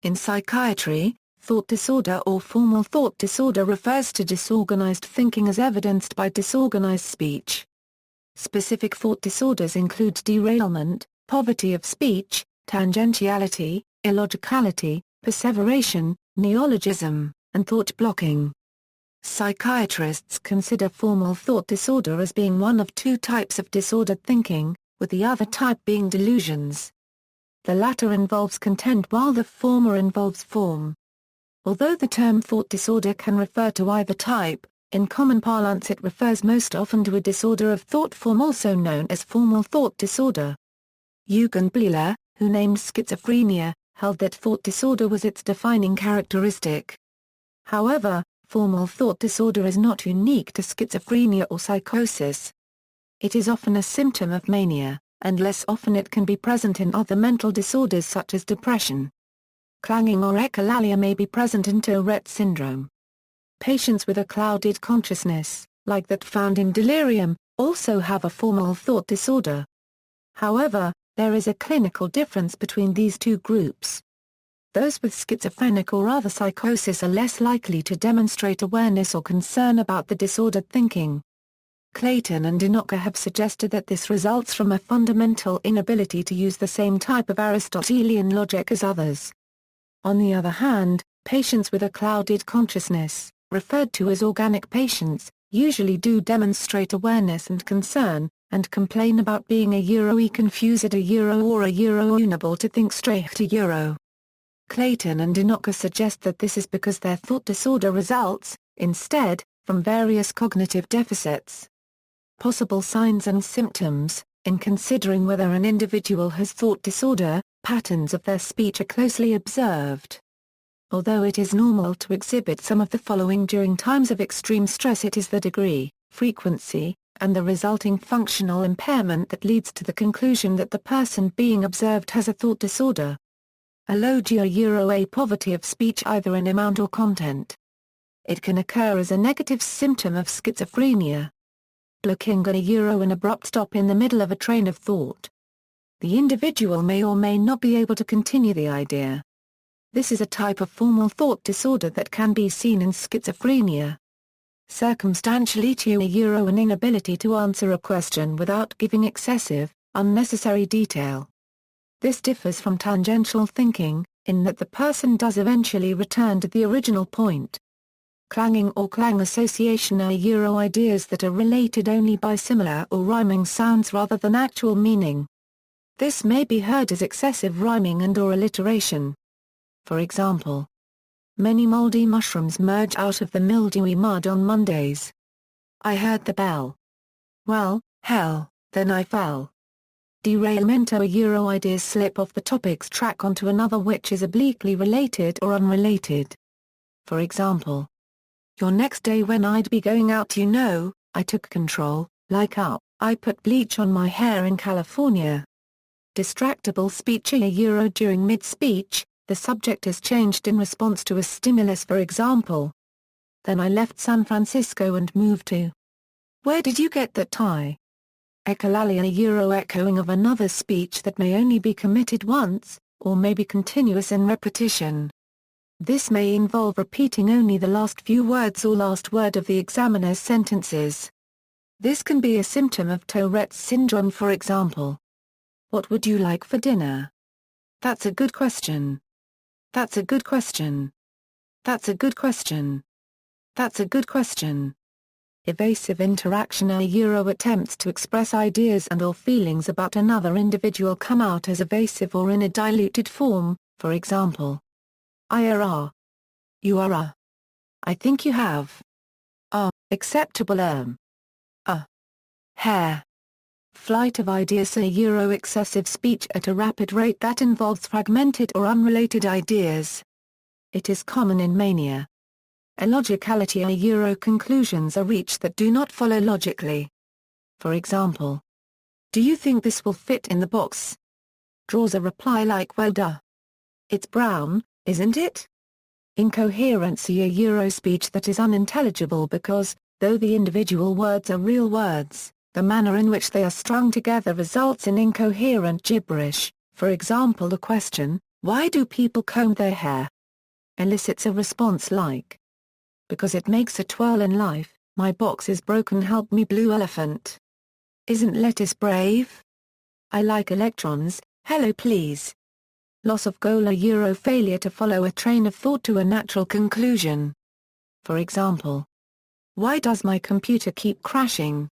In psychiatry, thought disorder or formal thought disorder refers to disorganized thinking as evidenced by disorganized speech. Specific thought disorders include derailment, poverty of speech, tangentiality, illogicality, perseveration, neologism, and thought blocking. Psychiatrists consider formal thought disorder as being one of two types of disordered thinking, with the other type being delusions. The latter involves content while the former involves form. Although the term thought disorder can refer to either type, in common parlance it refers most often to a disorder of thought form, also known as formal thought disorder. Eugen Bleuler, who named schizophrenia, held that thought disorder was its defining characteristic. However, formal thought disorder is not unique to schizophrenia or psychosis. It is often a symptom of mania, and less often it can be present in other mental disorders such as depression. Clanging or echolalia may be present in Tourette syndrome. Patients with a clouded consciousness, like that found in delirium, also have a formal thought disorder. However, there is a clinical difference between these two groups. Those with schizophrenic or other psychosis are less likely to demonstrate awareness or concern about the disordered thinking. Clayton and Dinoka have suggested that this results from a fundamental inability to use the same type of Aristotelian logic as others. On the other hand, patients with a clouded consciousness, referred to as organic patients, usually do demonstrate awareness and concern, and complain about being a euro confused a euro or a euro unable to think straight a euro. Clayton and Dinoka suggest that this is because their thought disorder results, instead, from various cognitive deficits. Possible signs and symptoms: in considering whether an individual has thought disorder, patterns of their speech are closely observed. Although it is normal to exhibit some of the following during times of extreme stress, it is the degree, frequency, and the resulting functional impairment that leads to the conclusion that the person being observed has a thought disorder. A poverty of speech either in amount or content. It can occur as a negative symptom of schizophrenia. Blocking an abrupt stop in the middle of a train of thought. The individual may or may not be able to continue the idea. This is a type of formal thought disorder that can be seen in schizophrenia. Circumstantiality an inability to answer a question without giving excessive, unnecessary detail. This differs from tangential thinking, in that the person does eventually return to the original point. Clanging or clang association ideas that are related only by similar or rhyming sounds rather than actual meaning. This may be heard as excessive rhyming and/or alliteration. For example, many moldy mushrooms merge out of the mildewy mud on Mondays. I heard the bell. Well, hell, then I fell. Derailment ideas slip off the topic's track onto another which is obliquely related or unrelated. For example, your next day when I'd be going out I took control, I put bleach on my hair in California. Distractible speech during mid-speech, the subject is changed in response to a stimulus, for example. Then I left San Francisco and moved to. Where did you get that tie? Echolalia echoing of another's speech that may only be committed once, or may be continuous in repetition. This may involve repeating only the last few words or last word of the examiner's sentences. This can be a symptom of Tourette's syndrome, for example. What would you like for dinner? That's a good question. That's a good question. That's a good question. That's a good question. Evasive interaction attempts to express ideas and/or feelings about another individual come out as evasive or in a diluted form, for example. IRR. You are a. I think you have. Acceptable hair. Flight of ideas excessive speech at a rapid rate that involves fragmented or unrelated ideas. It is common in mania. Illogicality conclusions are reached that do not follow logically. For example, do you think this will fit in the box? Draws a reply like well duh. It's brown, isn't it? Incoherency speech that is unintelligible because, though the individual words are real words, the manner in which they are strung together results in incoherent gibberish. For example, the question, Why do people comb their hair? Elicits a response like, because it makes a twirl in life. My box is broken, help me blue elephant. Isn't lettuce brave? I like electrons, hello please. Loss of goal / failure to follow a train of thought to a natural conclusion. For example, why does my computer keep crashing?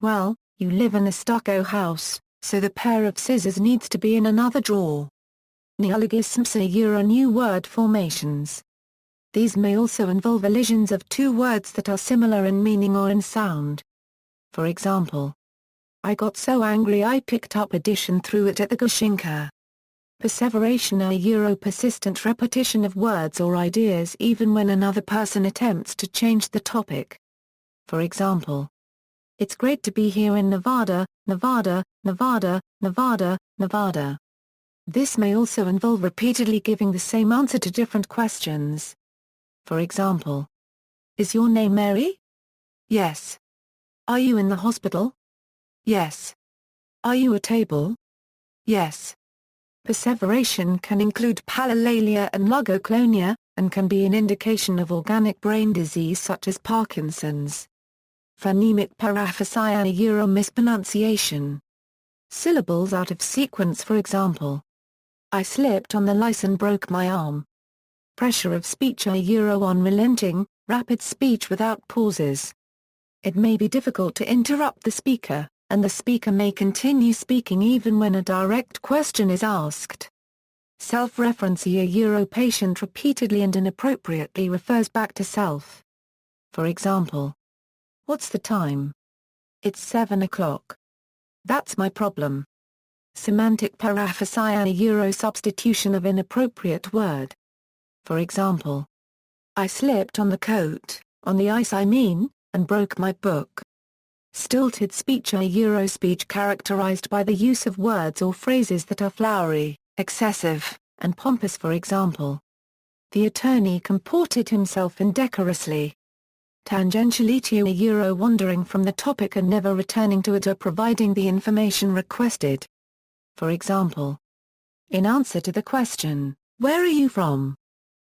Well, you live in a stucco house, so the pair of scissors needs to be in another drawer. Neologisms / new word formations. These may also involve elisions of two words that are similar in meaning or in sound. For example, I got so angry I picked up a dish and threw it at the Gushinka. Perseveration / persistent repetition of words or ideas even when another person attempts to change the topic. For example, it's great to be here in Nevada, Nevada, Nevada, Nevada, Nevada. This may also involve repeatedly giving the same answer to different questions. For example, is your name Mary? Yes. Are you in the hospital? Yes. Are you a table? Yes. Perseveration can include palilalia and logoclonia, and can be an indication of organic brain disease such as Parkinson's. Phonemic paraphasia / mispronunciation. Syllables out of sequence, for example. I slipped on the lice and broke my arm. Pressure of speech / unrelenting, rapid speech without pauses. It may be difficult to interrupt the speaker, and the speaker may continue speaking even when a direct question is asked. Self-reference / patient repeatedly and inappropriately refers back to self. For example, what's the time? It's 7 o'clock. That's my problem. Semantic paraphasia / substitution of inappropriate word. For example, I slipped on the coat, on the ice I mean, and broke my book. Stilted speech / speech characterized by the use of words or phrases that are flowery, excessive, and pompous. For example, the attorney comported himself indecorously. Tangentiality / wandering from the topic and never returning to it or providing the information requested. For example, in answer to the question, where are you from?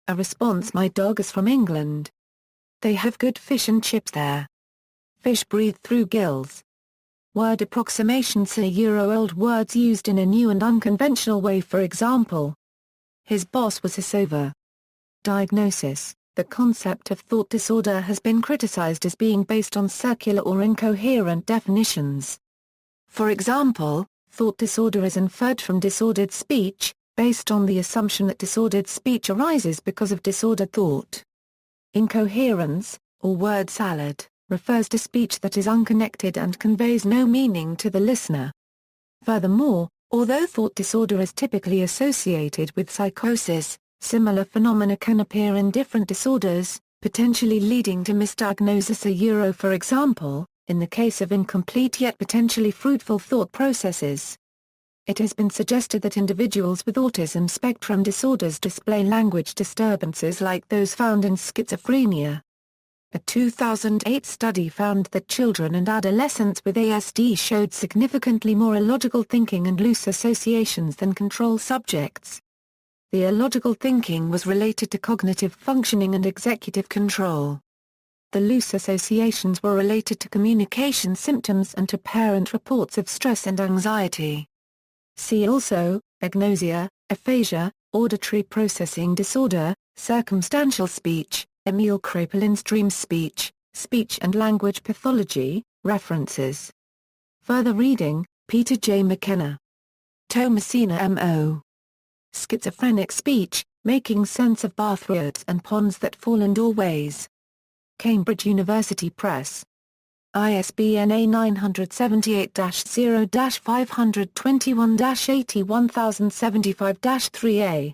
A response, my dog is from England. They have good fish and chips there. Fish breathe through gills. Word approximations / old words used in a new and unconventional way. For example, his boss was his over. Diagnosis. The concept of thought disorder has been criticized as being based on circular or incoherent definitions. For example, thought disorder is inferred from disordered speech, based on the assumption that disordered speech arises because of disordered thought. Incoherence, or word salad, refers to speech that is unconnected and conveys no meaning to the listener. Furthermore, although thought disorder is typically associated with psychosis, similar phenomena can appear in different disorders, potentially leading to misdiagnosis. For example, in the case of incomplete yet potentially fruitful thought processes. It has been suggested that individuals with autism spectrum disorders display language disturbances like those found in schizophrenia. A 2008 study found that children and adolescents with ASD showed significantly more illogical thinking and loose associations than control subjects. The illogical thinking was related to cognitive functioning and executive control. The loose associations were related to communication symptoms and to parent reports of stress and anxiety. See also, agnosia, aphasia, auditory processing disorder, circumstantial speech, Emil Kraepelin's dream speech, speech and language pathology, references. Further reading, Peter J. McKenna. Tomasina M.O. Schizophrenic Speech, Making Sense of Bathrooms and Ponds That Fall in Doorways. Cambridge University Press. ISBN A978-0-521-81075-3A.